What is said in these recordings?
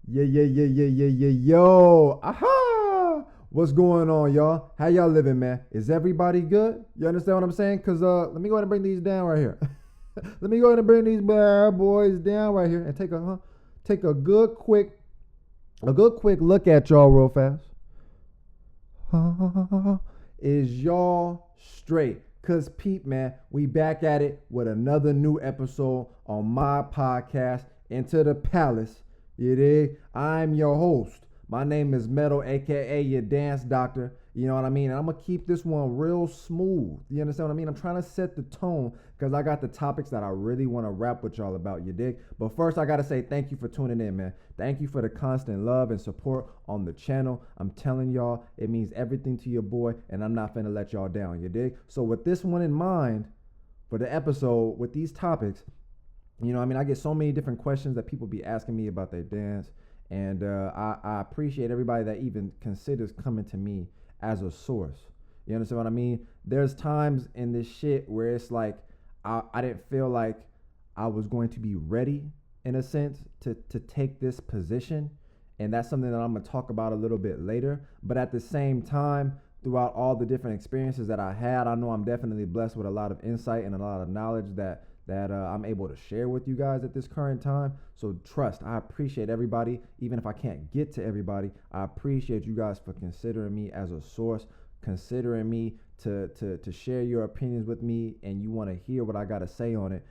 Yo. Aha! What's going on, y'all? How y'all living, man? Is everybody good? You understand what I'm saying? Because let me go ahead and bring these down right here. Let me go ahead and bring these bad boys down right here and take a good quick look at y'all real fast. Is y'all straight? Cause Pete, man, we back at it with another new episode on my podcast, Into the Palace. You dig? I'm your host. My name is Metal, aka your dance doctor. You know what I mean? And I'm gonna keep this one real smooth. You understand what I mean? I'm trying to set the tone because I got the topics that I really want to rap with y'all about. You dig? But first, I gotta say thank you for tuning in, man. Thank you for the constant love and support on the channel. I'm telling y'all, it means everything to your boy, and I'm not finna let y'all down. You dig? So with this one in mind, for the episode with these topics, you know, I mean, I get so many different questions that people be asking me about their dance. And I appreciate everybody that even considers coming to me as a source. You understand what I mean? There's times in this shit where it's like I didn't feel like I was going to be ready, in a sense, to take this position. And that's something that I'm going to talk about a little bit later. But at the same time, throughout all the different experiences that I had, I know I'm definitely blessed with a lot of insight and a lot of knowledge that I'm able to share with you guys at this current time. So trust, I appreciate everybody. Even if I can't get to everybody, I appreciate you guys for considering me as a source, considering me to share your opinions with me, and you want to hear what I got to say on it.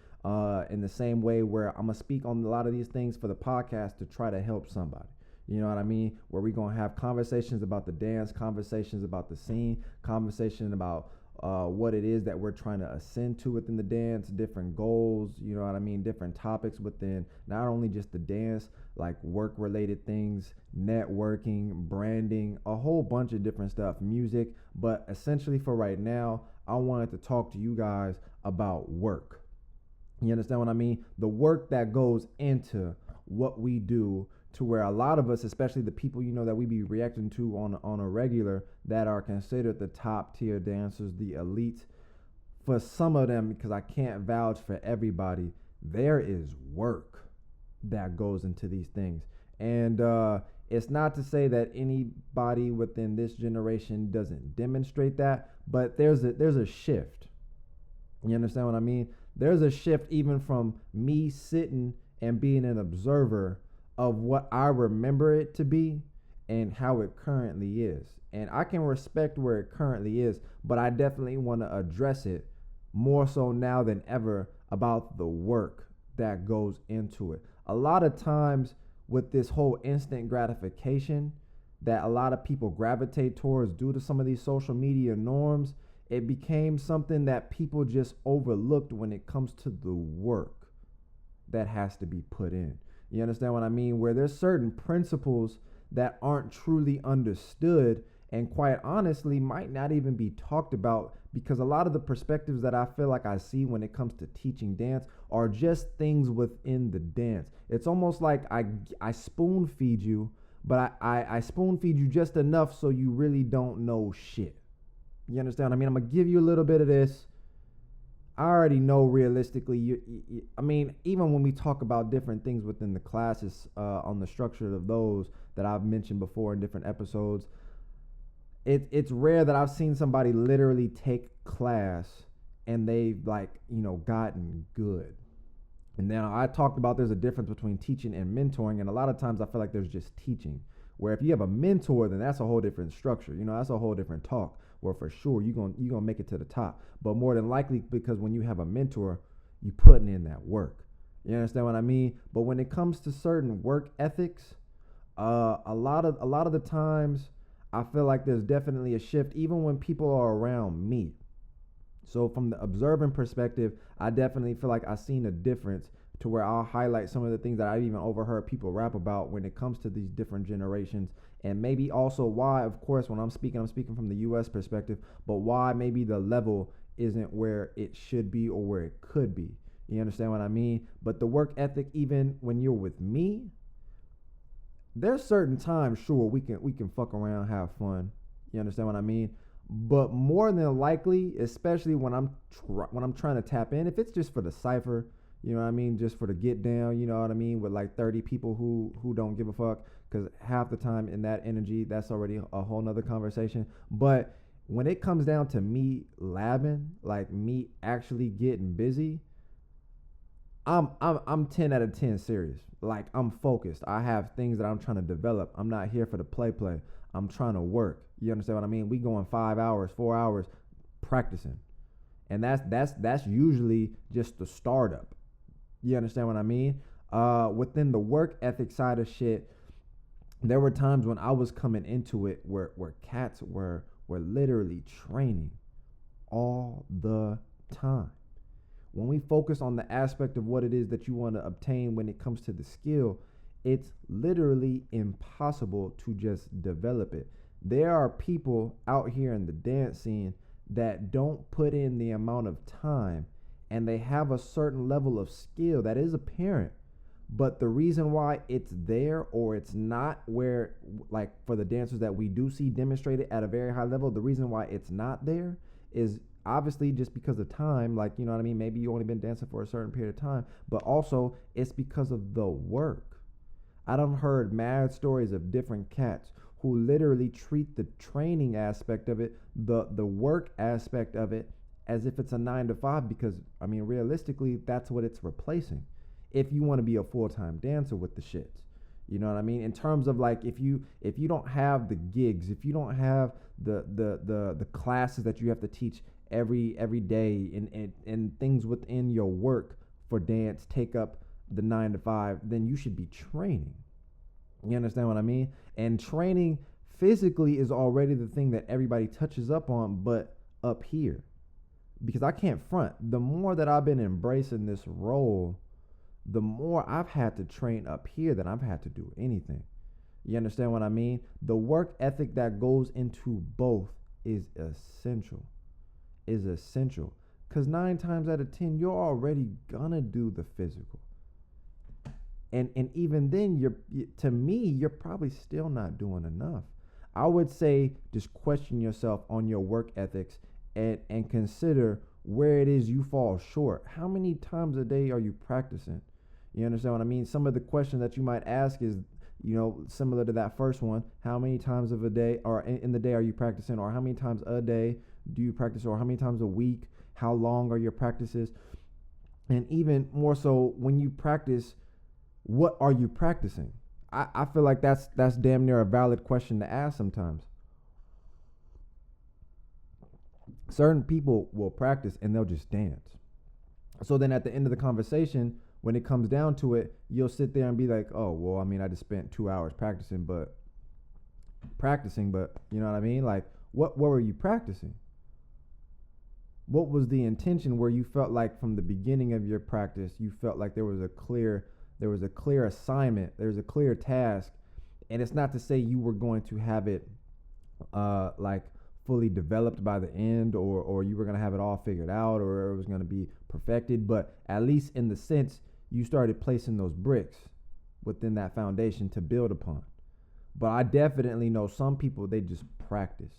In the same way where I'm going to speak on a lot of these things for the podcast to try to help somebody. You know what I mean? Where we're going to have conversations about the dance, conversations about the scene, conversation about what it is that we're trying to ascend to within the dance, different goals, you know what I mean, different topics within not only just the dance, like work related things, networking, branding, a whole bunch of different stuff, music. But essentially for right now, I wanted to talk to you guys about work. You understand what I mean? The work that goes into what we do, to where a lot of us, especially the people, you know, that we be reacting to on a regular, that are considered the top tier dancers, the elites, for some of them, because I can't vouch for everybody, there is work that goes into these things. And it's not to say that anybody within this generation doesn't demonstrate that, but there's a shift. You understand what I mean? There's a shift even from me sitting and being an observer of what I remember it to be and how it currently is. And I can respect where it currently is, but I definitely want to address it more so now than ever about the work that goes into it. A lot of times with this whole instant gratification that a lot of people gravitate towards due to some of these social media norms, it became something that people just overlooked when it comes to the work that has to be put in. You understand what I mean? Where there's certain principles that aren't truly understood and quite honestly might not even be talked about, because a lot of the perspectives that I feel like I see when it comes to teaching dance are just things within the dance. It's almost like I spoon feed you, but I spoon feed you just enough so you really don't know shit. You understand what I mean? I'm going to give you a little bit of this. I already know realistically, I mean, even when we talk about different things within the classes, on the structure of those that I've mentioned before in different episodes, it's rare that I've seen somebody literally take class and they've gotten good. And now I talked about there's a difference between teaching and mentoring, and a lot of times I feel like there's just teaching, where if you have a mentor, then that's a whole different structure. You know, that's a whole different talk. Where for sure you're gonna make it to the top. But more than likely, because when you have a mentor, you putting in that work. You understand what I mean? But when it comes to certain work ethics, a lot of the times I feel like there's definitely a shift, even when people are around me. So from the observing perspective, I definitely feel like I've seen a difference, to where I'll highlight some of the things that I've even overheard people rap about when it comes to these different generations. And maybe also why, of course, when I'm speaking from the US perspective, but why maybe the level isn't where it should be or where it could be. You understand what I mean? But the work ethic, even when you're with me, there's certain times, sure, we can fuck around, have fun. You understand what I mean? But more than likely, especially when I'm trying to tap in, if it's just for the cipher, You know what I mean? Just for the get down, you know what I mean? With like 30 people who don't give a fuck. Because half the time in that energy, that's already a whole nother conversation. But when it comes down to me labbing, like me actually getting busy, I'm 10 out of 10 serious. Like I'm focused. I have things that I'm trying to develop. I'm not here for the play. I'm trying to work. You understand what I mean? We going 5 hours, 4 hours practicing. And that's usually just the startup. You understand what I mean? Within the work ethic side of shit, there were times when I was coming into it where cats were literally training all the time. When we focus on the aspect of what it is that you want to obtain when it comes to the skill, it's literally impossible to just develop it. There are people out here in the dance scene that don't put in the amount of time, and they have a certain level of skill that is apparent. But the reason why it's there or it's not, where like for the dancers that we do see demonstrated at a very high level, the reason why it's not there is obviously just because of time. Like, you know what I mean? Maybe you only been dancing for a certain period of time, but also it's because of the work. I done heard mad stories of different cats who literally treat the training aspect of it, the work aspect of it, as if it's a 9 to 5, because I mean, realistically, that's what it's replacing. If you want to be a full-time dancer with the shits, you know what I mean? In terms of like, if you don't have the gigs, if you don't have the classes that you have to teach every day, and things within your work for dance take up the 9 to 5, then you should be training. You understand what I mean? And training physically is already the thing that everybody touches up on, but up here, because I can't front, the more that I've been embracing this role, the more I've had to train up here than I've had to do anything. You understand what I mean? The work ethic that goes into both is essential. Because 9 times out of 10, you're already gonna do the physical. And even then, to me, you're probably still not doing enough. I would say just question yourself on your work ethics and consider where it is you fall short. How many times a day are you practicing? You understand what I mean? Some of the questions that you might ask is, you know, similar to that first one. How many times of a day or in the day are you practicing? Or how many times a day do you practice? Or how many times a week? How long are your practices? And even more so, when you practice, what are you practicing? I feel like that's damn near a valid question to ask sometimes. Certain people will practice and they'll just dance. So then at the end of the conversation, when it comes down to it, you'll sit there and be like, oh, well, I mean, I just spent 2 hours practicing, but you know what I mean? Like, what were you practicing? What was the intention where you felt like from the beginning of your practice, you felt like there was a clear assignment, there's a clear task, and it's not to say you were going to have it like fully developed by the end, or you were going to have it all figured out, or it was going to be perfected, but at least in the sense you started placing those bricks within that foundation to build upon. But I definitely know some people, they just practice.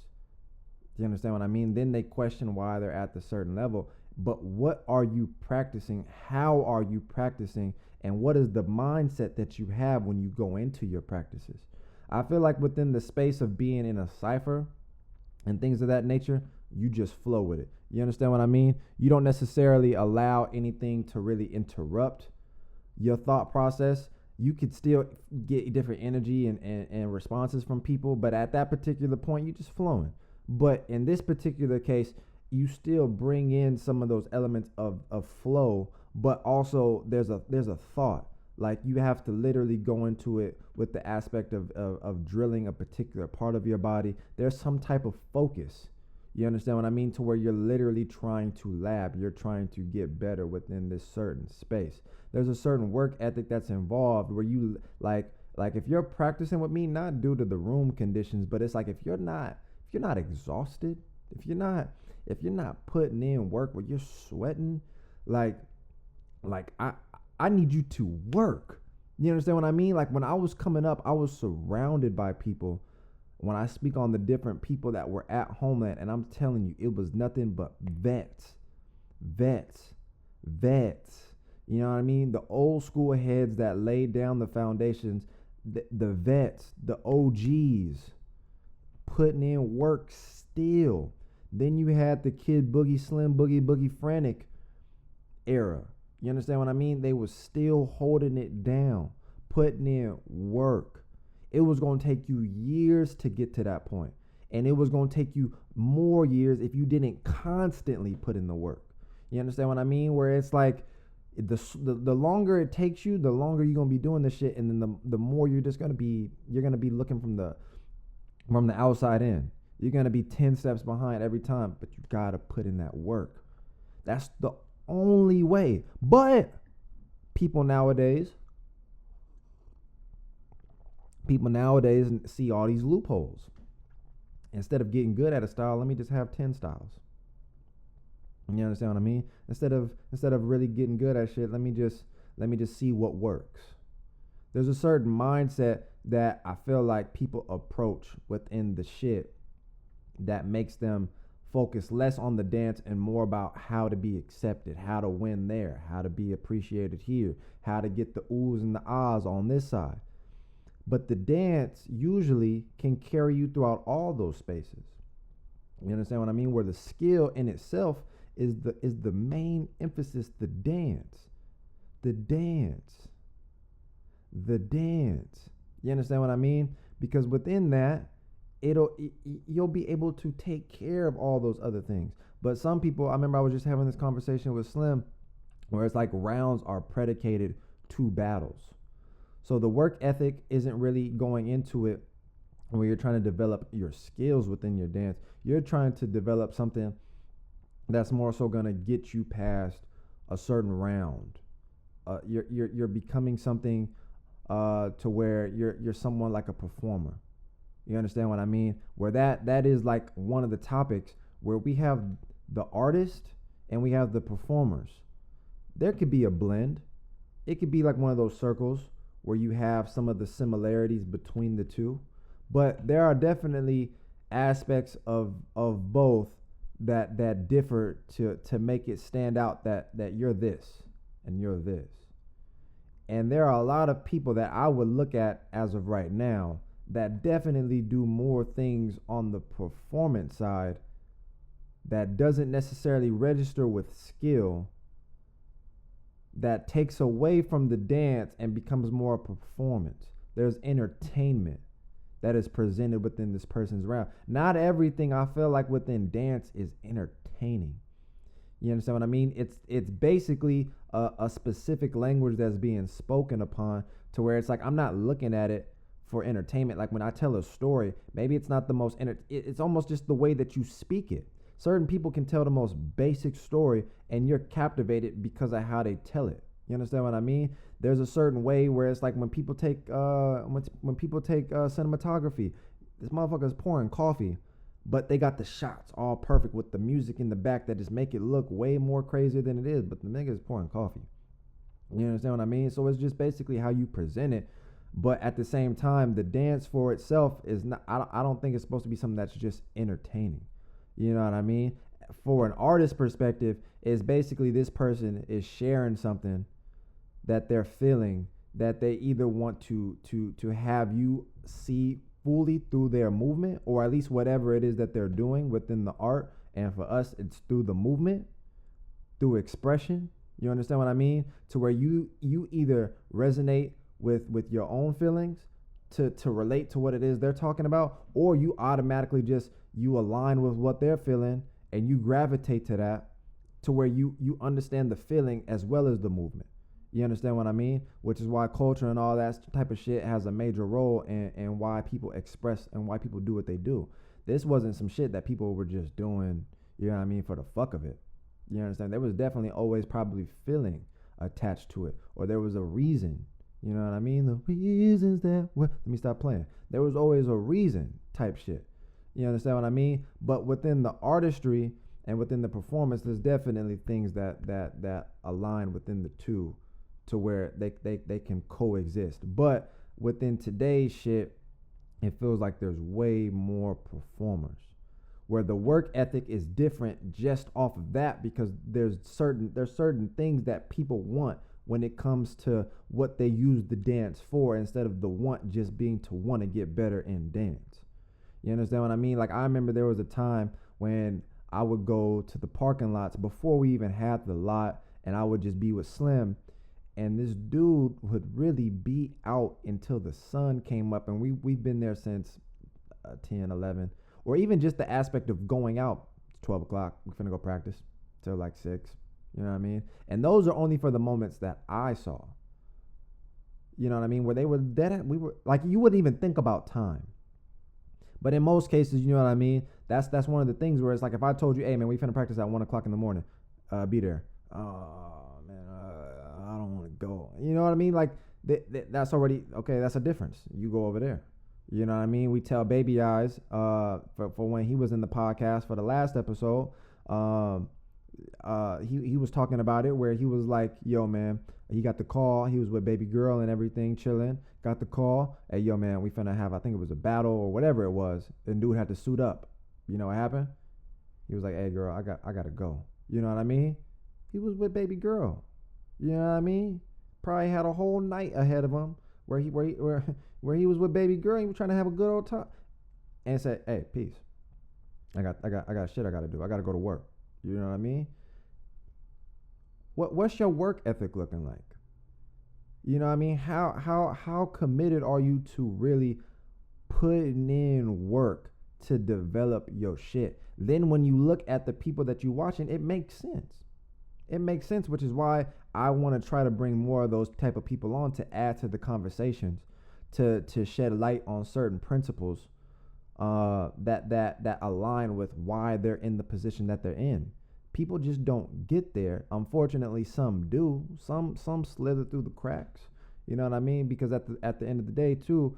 Do you understand what I mean? Then they question why they're at the certain level. But what are you practicing? How are you practicing? And what is the mindset that you have when you go into your practices? I feel like within the space of being in a cipher and things of that nature, you just flow with it. You understand what I mean? You don't necessarily allow anything to really interrupt your thought process. You could still get different energy and responses from people, but at that particular point, you're just flowing. But in this particular case, you still bring in some of those elements of flow, but also there's a thought. Like, you have to literally go into it with the aspect of drilling a particular part of your body. There's some type of focus. You understand what I mean? To where you're literally trying to lab. You're trying to get better within this certain space. There's a certain work ethic that's involved where you like if you're practicing with me, not due to the room conditions, but it's like if you're not exhausted, if you're not putting in work where you're sweating, like I need you to work. You understand what I mean? Like, when I was coming up, I was surrounded by people. When I speak on the different people that were at Homeland, and I'm telling you, it was nothing but vets. You know what I mean? The old school heads that laid down the foundations, the vets, the OGs, putting in work still. Then you had the Kid Boogie, Slim Boogie Frantic era. You understand what I mean? They was still holding it down, putting in work. It was going to take you years to get to that point. And it was going to take you more years if you didn't constantly put in the work. You understand what I mean? Where it's like the longer it takes you, the longer you're going to be doing this shit. And then the more you're going to be looking from the outside in. You're going to be 10 steps behind every time, but you got to put in that work. That's the only way. But people nowadays see all these loopholes. Instead of getting good at a style, let me just have 10 styles. You understand what I mean? Instead of really getting good at shit, let me just see what works. There's a certain mindset that I feel like people approach within the shit that makes them focus less on the dance and more about how to be accepted, how to win there, how to be appreciated here, how to get the oohs and the ahs on this side. But the dance usually can carry you throughout all those spaces. You understand what I mean? Where the skill in itself is the main emphasis, the dance. You understand what I mean? Because within that, you'll be able to take care of all those other things. But some people, I remember I was just having this conversation with Slim, where it's like rounds are predicated to battles. So the work ethic isn't really going into it when you're trying to develop your skills within your dance. You're trying to develop something that's more so going to get you past a certain round. You're becoming something to where you're someone like a performer. You understand what I mean? Where that is like one of the topics where we have the artist and we have the performers. There could be a blend. It could be like one of those circles where you have some of the similarities between the two. But there are definitely aspects of both that differ to make it stand out that you're this and you're this. And there are a lot of people that I would look at as of right now that definitely do more things on the performance side that doesn't necessarily register with skill, that takes away from the dance and becomes more a performance. There's entertainment that is presented within this person's round. Not everything I feel like within dance is entertaining. You understand what I mean? It's basically a specific language that's being spoken upon to where it's like I'm not looking at it for entertainment. Like when I tell a story, maybe it's not the most it's almost just the way that you speak it. Certain people can tell the most basic story and you're captivated because of how they tell it. You understand what I mean? There's a certain way where it's like when people take cinematography, this motherfucker's pouring coffee, but they got the shots all perfect with the music in the back that just make it look way more crazy than it is, but the nigga is pouring coffee. You understand what I mean? So it's just basically how you present it. But at the same time, the dance for itself is not, I don't think it's supposed to be something that's just entertaining. You know what I mean? For an artist perspective, is basically this person is sharing something that they're feeling that they either want to have you see fully through their movement, or at least whatever it is that they're doing within the art. And for us, it's through the movement, through expression. You understand what I mean? To where you either resonate with your own feelings to relate to what it is they're talking about, or you automatically you align with what they're feeling and you gravitate to that, to where you understand the feeling as well as the movement. You understand what I mean? Which is why culture and all that type of shit has a major role in why people express and why people do what they do. This wasn't some shit that people were just doing, you know what I mean, for the fuck of it. You understand? There was definitely always probably feeling attached to it, or there was a reason. You know what I mean? The reasons that let me stop playing. There was always a reason type shit. You understand what I mean? But within the artistry and within the performance, there's definitely things that align within the two to where they can coexist. But within today's shit, it feels like there's way more performers, where the work ethic is different just off of that, because there's certain things that people want when it comes to what they use the dance for, instead of the want just being to want to get better in dance. You understand what I mean? Like, I remember there was a time when I would go to the parking lots before we even had the lot, and I would just be with Slim, and this dude would really be out until the sun came up, and we've been there since 10, 11, or even just the aspect of going out. It's 12 o'clock. We're finna go practice till like 6. You know what I mean? And those are only for the moments that I saw. You know what I mean? Where they were dead. We were like, you wouldn't even think about time. But in most cases, you know what I mean? That's one of the things where it's like, if I told you, hey man, we finna practice at 1 o'clock in the morning, be there. Oh man, I don't want to go. You know what I mean? Like that's already okay. That's a difference. You go over there. You know what I mean? We tell Baby Eyes for when he was in the podcast for the last episode. He was talking about it where he was like, yo man, he got the call. He was with baby girl and everything, chilling. Got the call. Hey yo man, we finna have, I think it was a battle or whatever it was. And dude had to suit up. You know what happened? He was like, hey girl, I gotta go. You know what I mean? He was with baby girl. You know what I mean? Probably had a whole night ahead of him where he was with baby girl. He was trying to have a good old time. And said, hey, peace. I got shit I gotta do. I gotta go to work. You know what I mean? What's your work ethic looking like? You know what I mean? How committed are you to really putting in work to develop your shit? Then when you look at the people that you're watching, it makes sense. It makes sense, which is why I want to try to bring more of those type of people on to add to the conversations, to shed light on certain principles that align with why they're in the position that they're in. People just don't get there. Unfortunately, some do. Some slither through the cracks. You know what I mean? Because at the end of the day, too,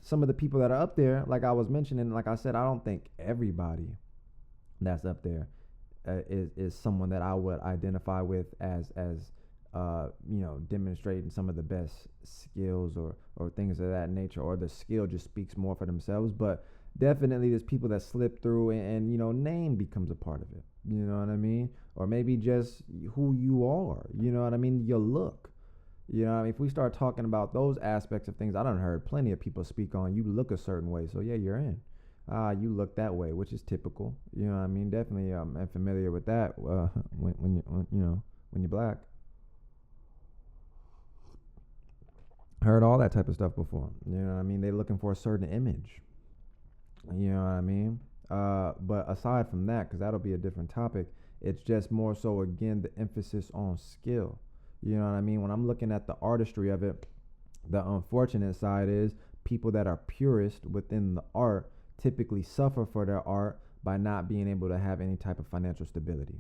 some of the people that are up there, like I was mentioning, like I said, I don't think everybody that's up there is someone that I would identify with as demonstrating some of the best skills or things of that nature, or the skill just speaks more for themselves. But definitely there's people that slip through and name becomes a part of it. You know what I mean? Or maybe just who you are. You know what I mean? Your look. You know what I mean? If we start talking about those aspects of things, I done heard plenty of people speak on, you look a certain way, so yeah, you're in. You look that way, which is typical. You know what I mean? Definitely I'm familiar with that when you're black. Heard all that type of stuff before. You know what I mean? They're looking for a certain image. You know what I mean? But aside from that, because that'll be a different topic, it's just more so, again, the emphasis on skill. You know what I mean? When I'm looking at the artistry of it, the unfortunate side is people that are purists within the art typically suffer for their art by not being able to have any type of financial stability.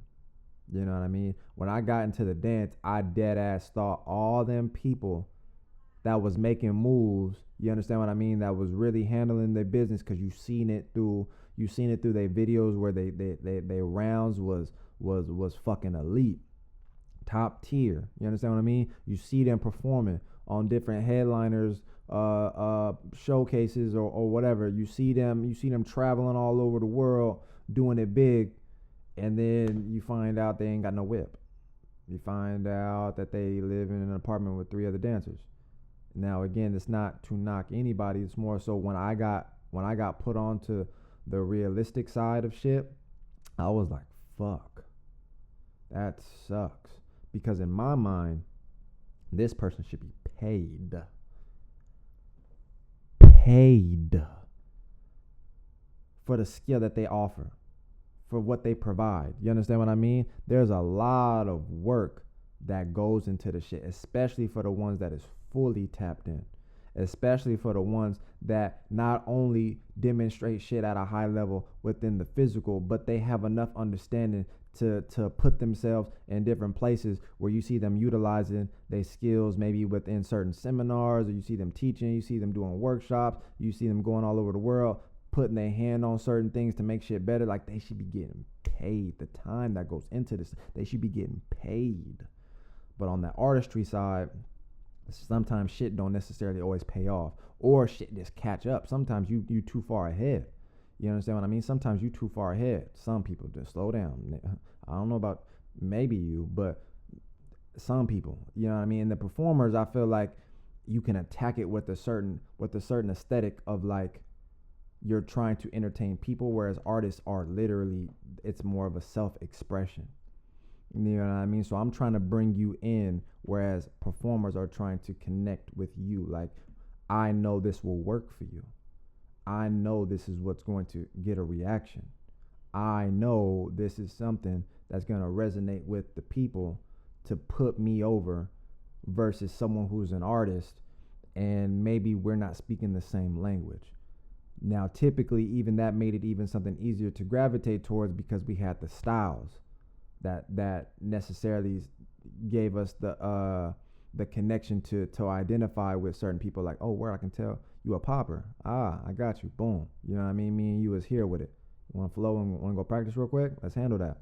You know what I mean? When I got into the dance, I dead ass thought all them people that was making moves, you understand what I mean, that was really handling their business, because you seen it through their videos where they rounds was fucking elite, top tier. You understand what I mean? You see them performing on different headliners, showcases or whatever. You see them traveling all over the world doing it big, and then you find out they ain't got no whip. You find out that they live in an apartment with 3 other dancers. Now again, it's not to knock anybody. It's more so when I got put onto the realistic side of shit, I was like, fuck, that sucks. Because in my mind, this person should be paid for the skill that they offer, for what they provide. You understand what I mean? There's a lot of work that goes into the shit, especially for the ones that is fully tapped in, especially for the ones that not only demonstrate shit at a high level within the physical, but they have enough understanding to put themselves in different places where you see them utilizing their skills, maybe within certain seminars, or you see them teaching, you see them doing workshops, you see them going all over the world, putting their hand on certain things to make shit better. Like, they should be getting paid. The time that goes into this, they should be getting paid. But on the artistry side, sometimes shit don't necessarily always pay off, or shit just catch up. Sometimes you too far ahead. You understand what I mean? Sometimes you too far ahead. Some people just slow down. I don't know about maybe you, but some people, you know what I mean? And the performers, I feel like you can attack it with a certain aesthetic of like you're trying to entertain people, whereas artists are literally, it's more of a self-expression. You know what I mean? So I'm trying to bring you in, whereas performers are trying to connect with you. Like, I know this will work for you. I know this is what's going to get a reaction. I know this is something that's going to resonate with the people to put me over, versus someone who's an artist and maybe we're not speaking the same language. Now, typically, even that made it even something easier to gravitate towards, because we had the styles that necessarily gave us the connection to identify with certain people. Like, oh, where I can tell you a popper. Ah, I got you. Boom. You know what I mean? Me and you was here with it. You want to flow and want to go practice real quick? Let's handle that.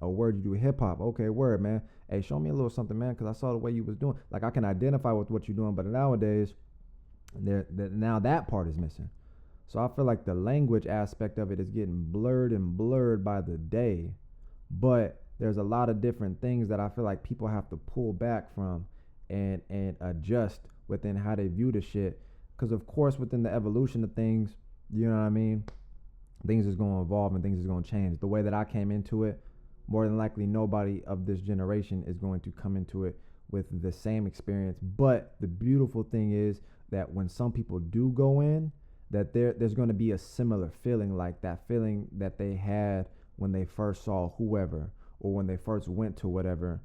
Oh, word, you do hip hop. Okay, word, man. Hey, show me a little something, man, because I saw the way you was doing. Like, I can identify with what you're doing, but nowadays, now that part is missing. So I feel like the language aspect of it is getting blurred by the day. But there's a lot of different things that I feel like people have to pull back from and adjust within how they view the shit. Because, of course, within the evolution of things, you know what I mean? Things is going to evolve and things is going to change. The way that I came into it, more than likely nobody of this generation is going to come into it with the same experience. But the beautiful thing is that when some people do go in, that there's going to be a similar feeling, like that feeling that they had when they first saw whoever, or when they first went to whatever.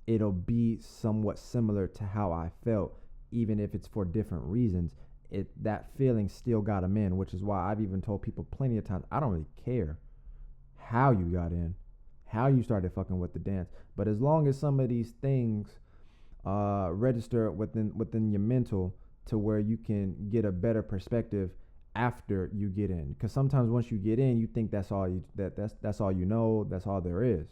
It'll be somewhat similar to how I felt, even if it's for different reasons. That feeling still got them in, which is why I've even told people plenty of times, I don't really care how you got in, how you started fucking with the dance, but as long as some of these things register within your mental, to where you can get a better perspective after you get in. Because sometimes once you get in, you think that's all you that's all you know, that's all there is.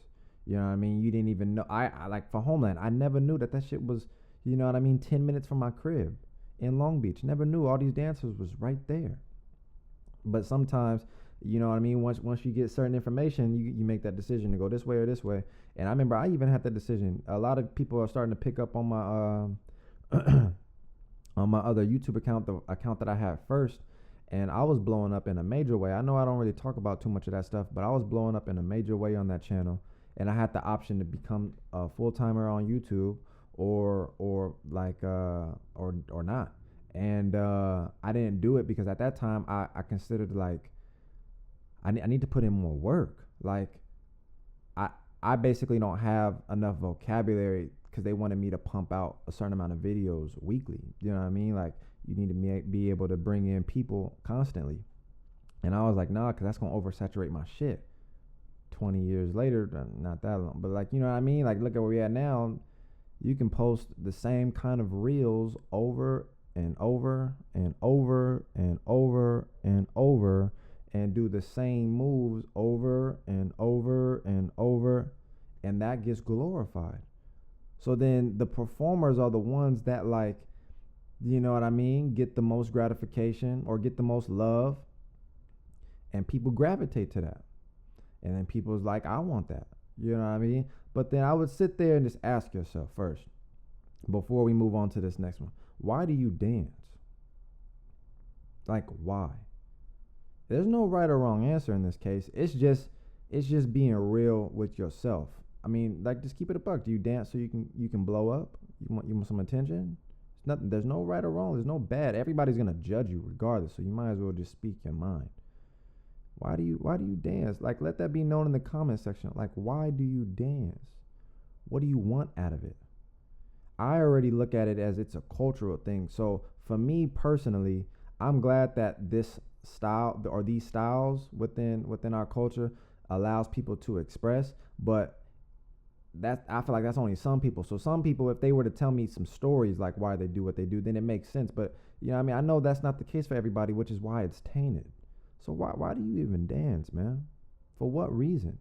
You know what I mean? You didn't even know. I like, for Homeland, I never knew that shit was, you know what I mean, 10 minutes from my crib in Long Beach. Never knew all these dancers was right there. But sometimes, you know what I mean, once you get certain information, you make that decision to go this way or this way. And I remember I even had that decision. A lot of people are starting to pick up on my on my other YouTube account, the account that I had first. And I was blowing up in a major way. I know I don't really talk about too much of that stuff, but I was blowing up in a major way on that channel. And I had the option to become a full-timer on YouTube or not. And I didn't do it because at that time I considered, like, I need to put in more work. Like, I basically don't have enough vocabulary, because they wanted me to pump out a certain amount of videos weekly. You know what I mean? Like, you need to be able to bring in people constantly. And I was like, nah, because that's going to oversaturate my shit. 20 years later, not that long, but, like, you know what I mean? Like, look at where we're at now. You can post the same kind of reels over and over and over and over and over, and do the same moves over and over and over, and that gets glorified. So then the performers are the ones that, like, you know what I mean, get the most gratification or get the most love, and people gravitate to that. And then people's like, I want that. You know what I mean? But then I would sit there and just ask yourself first, before we move on to this next one, why do you dance? Like, why? There's no right or wrong answer in this case. It's just being real with yourself. I mean, like, just keep it a buck. Do you dance so you can blow up? You want some attention? It's nothing. There's no right or wrong. There's no bad. Everybody's gonna judge you regardless. So you might as well just speak your mind. Why do you dance? Like, let that be known in the comment section. Like, why do you dance? What do you want out of it? I already look at it as it's a cultural thing. So for me personally, I'm glad that this style or these styles within our culture allows people to express, but I feel like that's only some people. So some people, if they were to tell me some stories like why they do what they do, then it makes sense. But you know what I mean? I know that's not the case for everybody, which is why it's tainted. So why do you even dance, man? For what reason?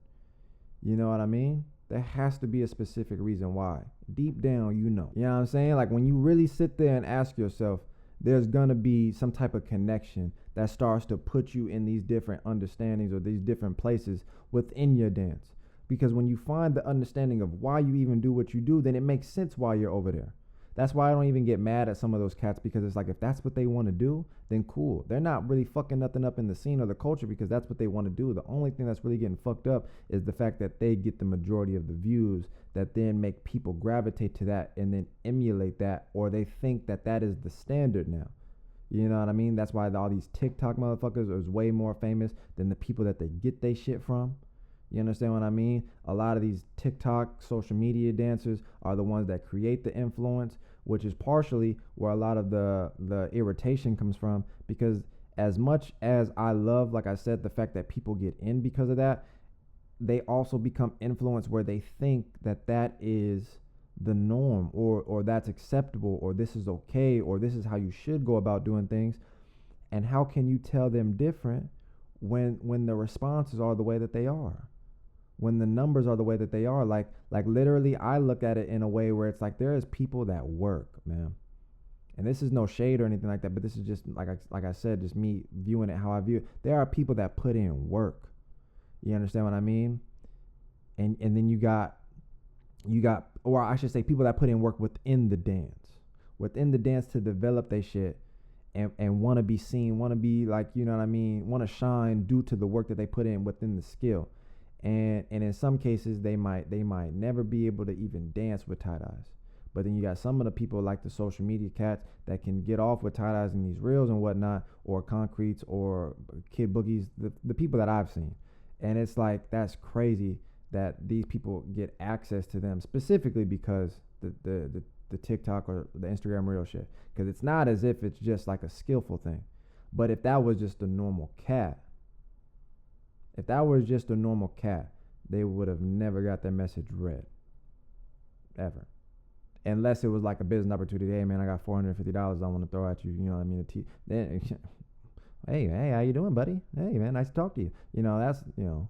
You know what I mean? There has to be a specific reason why. Deep down, you know. You know what I'm saying? Like, when you really sit there and ask yourself, there's gonna be some type of connection that starts to put you in these different understandings or these different places within your dance. Because when you find the understanding of why you even do what you do, then it makes sense why you're over there. That's why I don't even get mad at some of those cats, because it's like, if that's what they want to do, then cool. They're not really fucking nothing up in the scene or the culture because that's what they want to do. The only thing that's really getting fucked up is the fact that they get the majority of the views that then make people gravitate to that and then emulate that, or they think that that is the standard now. You know what I mean? That's why all these TikTok motherfuckers is way more famous than the people that they get they shit from. You understand what I mean? A lot of these TikTok social media dancers are the ones that create the influence, which is partially where a lot of the irritation comes from, because as much as I love, like I said, the fact that people get in because of that, they also become influenced where they think that that is the norm, or that's acceptable, or this is okay, or this is how you should go about doing things. And how can you tell them different when the responses are the way that they are? When the numbers are the way that they are, like literally, I look at it in a way where it's like, there is people that work, man. And this is no shade or anything like that, but this is just like I said, just me viewing it how I view it. There are people that put in work. You understand what I mean? And then you got, or I should say, people that put in work within the dance to develop their shit and want to be seen, want to be like, you know what I mean, want to shine due to the work that they put in within the skill. And in some cases they might never be able to even dance with tie dyes. But then you got some of the people like the social media cats that can get off with tie dyes in these reels and whatnot, or concretes, or Kid Boogies, the people that I've seen. And it's like, that's crazy that these people get access to them specifically because the TikTok or the Instagram reel shit. Because it's not as if it's just like a skillful thing. But if that was just a normal cat, they would have never got their message read. Ever. Unless it was like a business opportunity. Hey, man, I got $450 I want to throw at you. You know what I mean? Then, hey, how you doing, buddy? Hey, man, nice to talk to you. You know, that's, you know,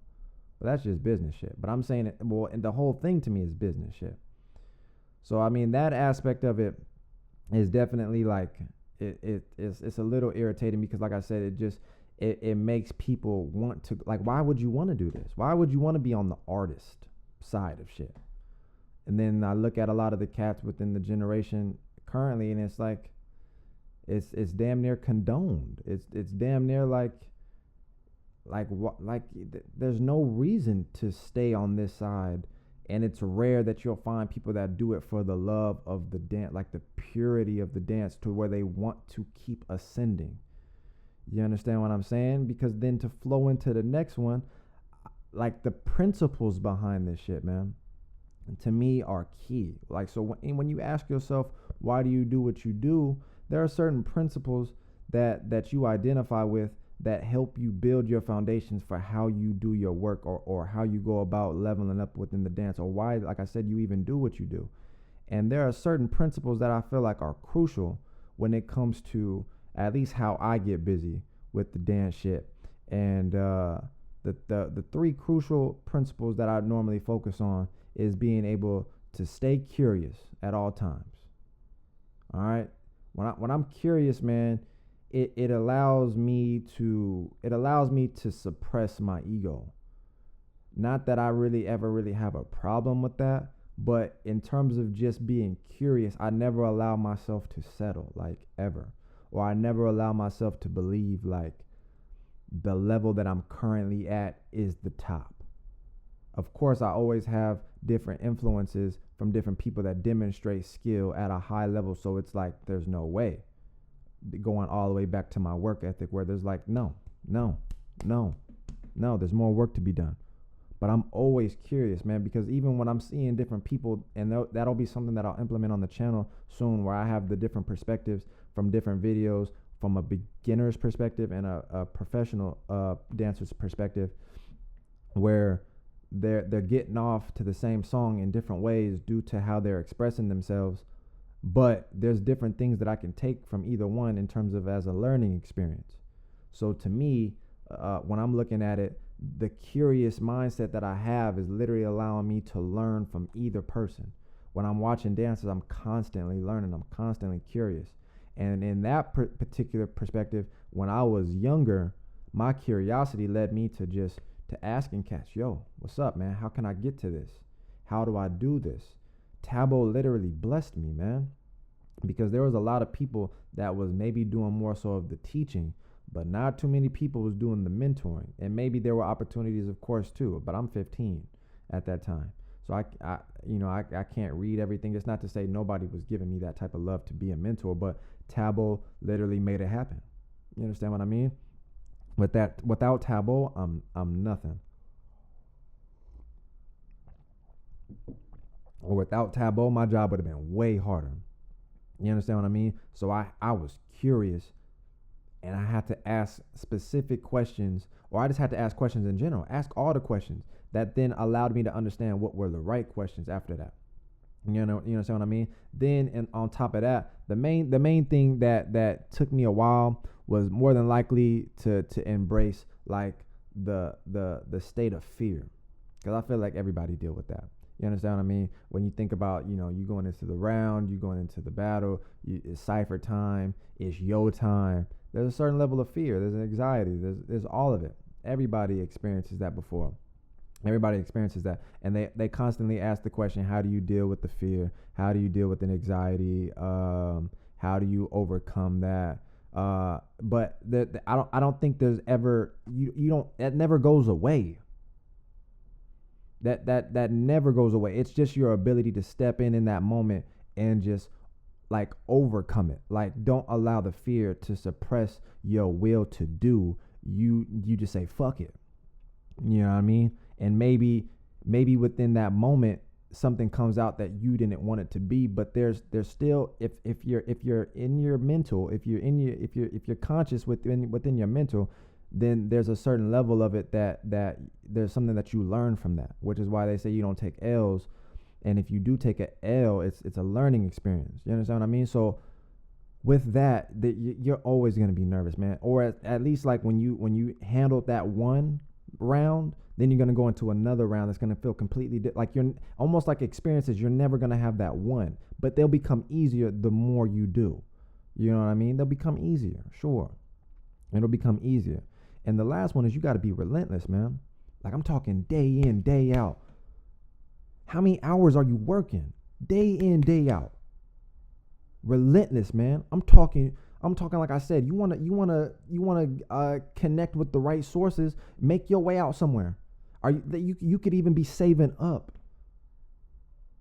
but that's just business shit. But I'm saying it, well, and the whole thing to me is business shit. So, I mean, that aspect of it is definitely like, it's a little irritating because, like I said, it makes people want to, like, why would you want to do this? Why would you want to be on the artist side of shit? And then I look at a lot of the cats within the generation currently, and it's like, it's damn near condoned. It's damn near like there's no reason to stay on this side. And it's rare that you'll find people that do it for the love of the dance, like the purity of the dance, to where they want to keep ascending. You understand what I'm saying? Because then to flow into the next one, like the principles behind this shit, man, to me are key. Like, so when you ask yourself, why do you do what you do? There are certain principles that you identify with that help you build your foundations for how you do your work, or how you go about leveling up within the dance, or why, like I said, you even do what you do. And there are certain principles that I feel like are crucial when it comes to at least how I get busy with the dance shit. And the three crucial principles that I normally focus on is being able to stay curious at all times. All right. When I'm curious, man, it allows me to suppress my ego. Not that I ever have a problem with that, but in terms of just being curious, I never allow myself to settle, like, ever. Or I never allow myself to believe like the level that I'm currently at is the top. Of course, I always have different influences from different people that demonstrate skill at a high level. So it's like, there's no way going all the way back to my work ethic where there's like, no, there's more work to be done. But I'm always curious, man, because even when I'm seeing different people, and that'll be something that I'll implement on the channel soon, where I have the different perspectives from different videos, from a beginner's perspective and a professional dancer's perspective, where they're getting off to the same song in different ways due to how they're expressing themselves. But there's different things that I can take from either one in terms of as a learning experience. So to me, when I'm looking at it, the curious mindset that I have is literally allowing me to learn from either person. When I'm watching dances, I'm constantly learning. I'm constantly curious. And in that particular perspective, when I was younger, my curiosity led me to just to asking cats, yo, what's up, man? How can I get to this? How do I do this? Tabo literally blessed me, man, because there was a lot of people that was maybe doing more so of the teaching, but not too many people was doing the mentoring. And maybe there were opportunities, of course, too, but I'm 15 at that time. So I can't read everything. It's not to say nobody was giving me that type of love to be a mentor, but Tabo literally made it happen. You understand what I mean? Without Tabo, I'm nothing. Or without Tabo, my job would have been way harder. You understand what I mean? So I was curious, and I had to ask specific questions, or I just had to ask questions in general. Ask all the questions that then allowed me to understand what were the right questions after that. You understand what I mean? Then, and on top of that, the main thing that took me a while was more than likely to embrace like the state of fear, because I feel like everybody deal with that. You understand what I mean? When you think about, you going into the round, you going into the battle, it's cipher time, it's your time. There's a certain level of fear. There's anxiety. There's all of it. Everybody experiences that before. Everybody experiences that. And they constantly ask the question, how do you deal with the fear? How do you deal with an anxiety? How do you overcome that? But I don't think there's ever, that never goes away. That never goes away. It's just your ability to step in that moment and just like overcome it. Like, don't allow the fear to suppress your will to do. You just say fuck it. You know what I mean? And maybe within that moment something comes out that you didn't want it to be, but there's still, if you're in your mental, if you're conscious within your mental, then there's a certain level of it that there's something that you learn from that, which is why they say you don't take L's. And if you do take a L, it's a learning experience. You understand what I mean? So with that you're always going to be nervous, man. Or at least like when you handled that one round, then you're going to go into another round that's going to feel completely like you're almost like experiences. You're never going to have that one, but they'll become easier the more you do. You know what I mean? They'll become easier. Sure. It'll become easier. And the last one is you got to be relentless, man. Like, I'm talking day in, day out. How many hours are you working? Day in, day out. Relentless, man. I'm talking like I said, you want to connect with the right sources, make your way out somewhere. You could even be saving up.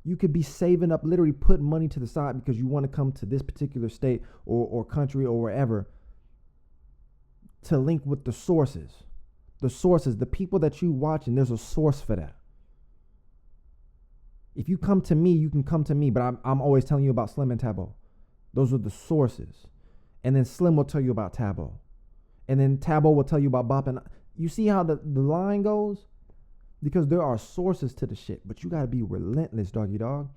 You could be saving up, literally putting money to the side because you want to come to this particular state or country or wherever to link with the sources. The people that you watch, and there's a source for that. If you come to me, you can come to me, but I'm always telling you about Slim and Tabo. Those are the sources. And then Slim will tell you about Tabo. And then Tabo will tell you about Bop. And you see how the line goes? Because there are sources to the shit, but you got to be relentless, doggy dog.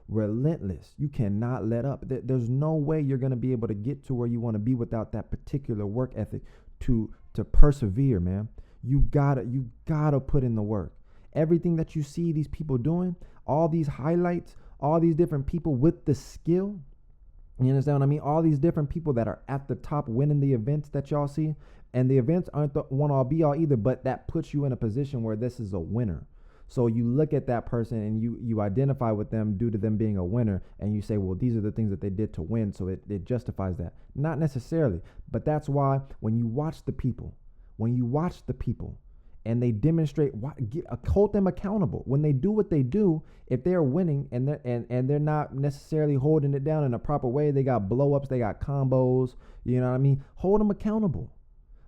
Relentless. You cannot let up. There's no way you're going to be able to get to where you want to be without that particular work ethic to persevere, man. You gotta put in the work. Everything that you see these people doing, all these highlights, all these different people with the skill, you understand what I mean? All these different people that are at the top winning the events that y'all see, and the events aren't the one all be all either, but that puts you in a position where this is a winner. So you look at that person and you identify with them due to them being a winner, and you say, well, these are the things that they did to win, so it justifies that. Not necessarily, but that's why when you watch the people and they demonstrate, hold them accountable. When they do what they do, if they're winning and they're not necessarily holding it down in a proper way, they got blow-ups, they got combos, you know what I mean? Hold them accountable.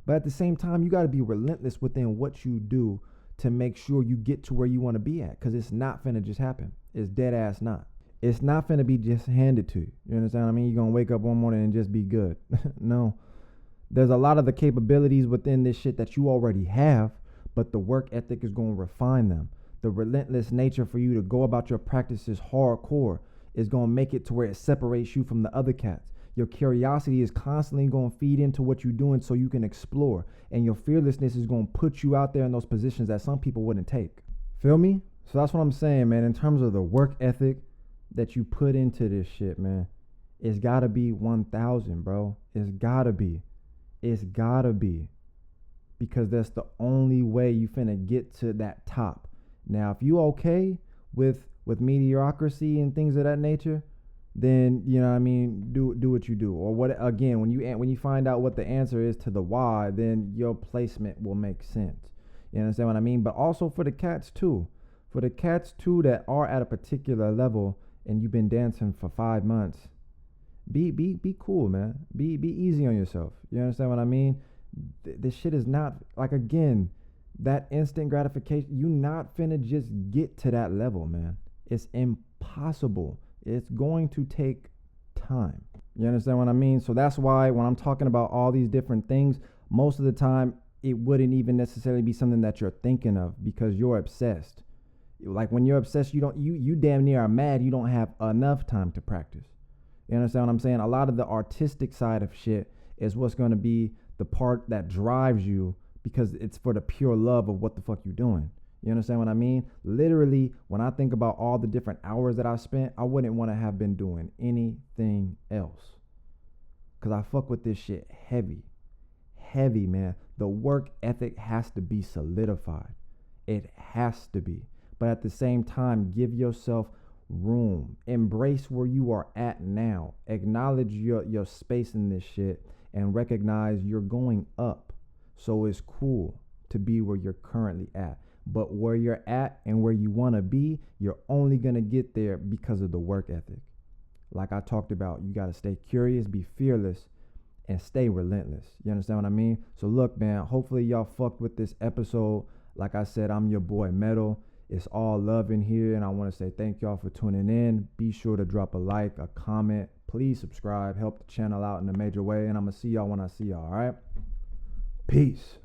But at the same time, you got to be relentless within what you do to make sure you get to where you want to be at, because it's not finna just happen. It's dead ass not. It's not finna be just handed to you. You understand what I mean? You're going to wake up one morning and just be good. No. There's a lot of the capabilities within this shit that you already have, but the work ethic is going to refine them. The relentless nature for you to go about your practices hardcore is going to make it to where it separates you from the other cats. Your curiosity is constantly going to feed into what you're doing so you can explore. And your fearlessness is going to put you out there in those positions that some people wouldn't take. Feel me? So that's what I'm saying, man. In terms of the work ethic that you put into this shit, man, it's gotta be 1,000, bro. It's gotta be. because that's the only way you finna get to that top. Now, if you okay with mediocrity and things of that nature, then you know what I mean, do what you do. Or what, again, when you find out what the answer is to the why, then your placement will make sense. You understand what I mean? But also for the cats too. For the cats too that are at a particular level and you've been dancing for 5 months, be cool, man. Be easy on yourself. You understand what I mean? This shit is not like, again, that instant gratification. You not finna just get to that level, man. It's impossible. It's going to take time. You understand what I mean? So that's why when I'm talking about all these different things, most of the time it wouldn't even necessarily be something that you're thinking of because you're obsessed. Like when you're obsessed, you damn near are mad you don't have enough time to practice. You understand what I'm saying? A lot of the artistic side of shit is what's going to be the part that drives you because it's for the pure love of what the fuck you doing. You understand what I mean? Literally, when I think about all the different hours that I spent, I wouldn't want to have been doing anything else. Because I fuck with this shit heavy. Heavy, man. The work ethic has to be solidified. It has to be. But at the same time, give yourself room. Embrace where you are at now. Acknowledge your space in this shit and recognize you're going up. So it's cool to be where you're currently at. But where you're at and where you want to be, you're only going to get there because of the work ethic. Like I talked about, you got to stay curious, be fearless, and stay relentless. You understand what I mean? So look, man, hopefully y'all fucked with this episode. Like I said, I'm your boy Metal. It's all love in here, and I want to say thank y'all for tuning in. Be sure to drop a like, a comment. Please subscribe. Help the channel out in a major way, and I'm going to see y'all when I see y'all, all right? Peace.